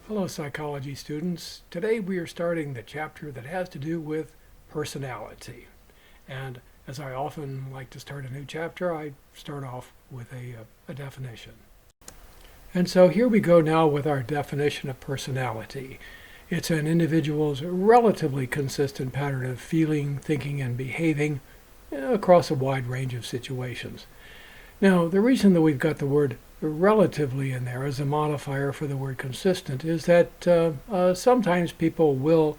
Hello, psychology students. Today we are starting the chapter that has to do with personality. And as I often like to start a new chapter, I start off with a definition. And so here we go now with our definition of personality. It's an individual's relatively consistent pattern of feeling, thinking, and behaving across a wide range of situations. Now, the reason that we've got the word relatively in there as a modifier for the word consistent is that sometimes people will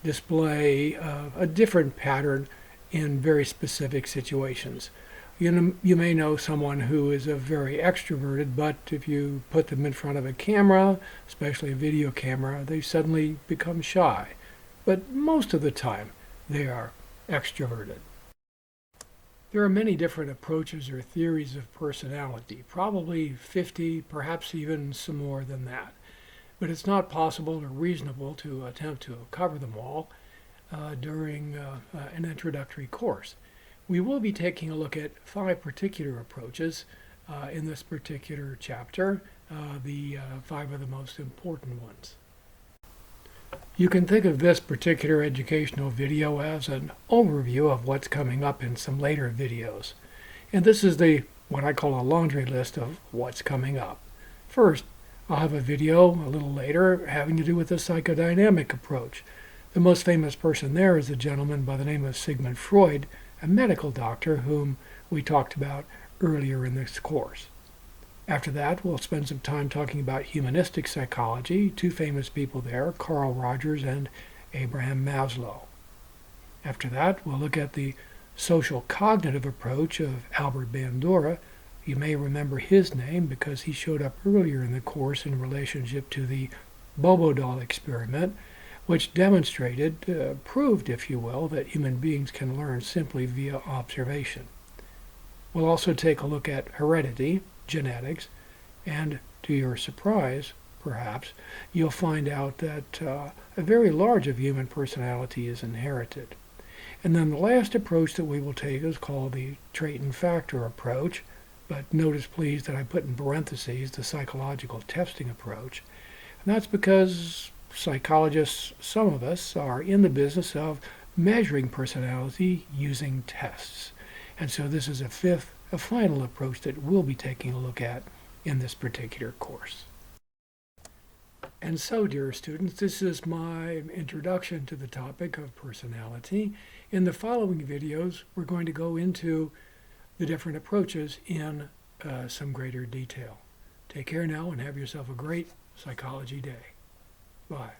display a different pattern in very specific situations. You may know someone who is a very extroverted, but if you put them in front of a camera, especially a video camera, they suddenly become shy. But most of the time, they are extroverted. There are many different approaches or theories of personality, probably 50, perhaps even some more than that. But it's not possible or reasonable to attempt to cover them all during an introductory course. We will be taking a look at 5 particular approaches in this particular chapter. The 5 are the most important ones. You can think of this particular educational video as an overview of what's coming up in some later videos. And this is what I call a laundry list of what's coming up. First, I'll have a video a little later having to do with the psychodynamic approach. The most famous person there is a gentleman by the name of Sigmund Freud, a medical doctor whom we talked about earlier in this course. After that, we'll spend some time talking about humanistic psychology, 2 famous people there, Carl Rogers and Abraham Maslow. After that, we'll look at the social cognitive approach of Albert Bandura. You may remember his name because he showed up earlier in the course in relationship to the Bobo doll experiment, which demonstrated, proved, if you will, that human beings can learn simply via observation. We'll also take a look at heredity, genetics, and to your surprise, perhaps, you'll find out that a very large of human personality is inherited. And then the last approach that we will take is called the trait and factor approach, but notice please that I put in parentheses the psychological testing approach. And that's because psychologists, some of us, are in the business of measuring personality using tests. And so this is a final approach that we'll be taking a look at in this particular course. And so, dear students, this is my introduction to the topic of personality. In the following videos, we're going to go into the different approaches in some greater detail. Take care now and have yourself a great psychology day. Bye.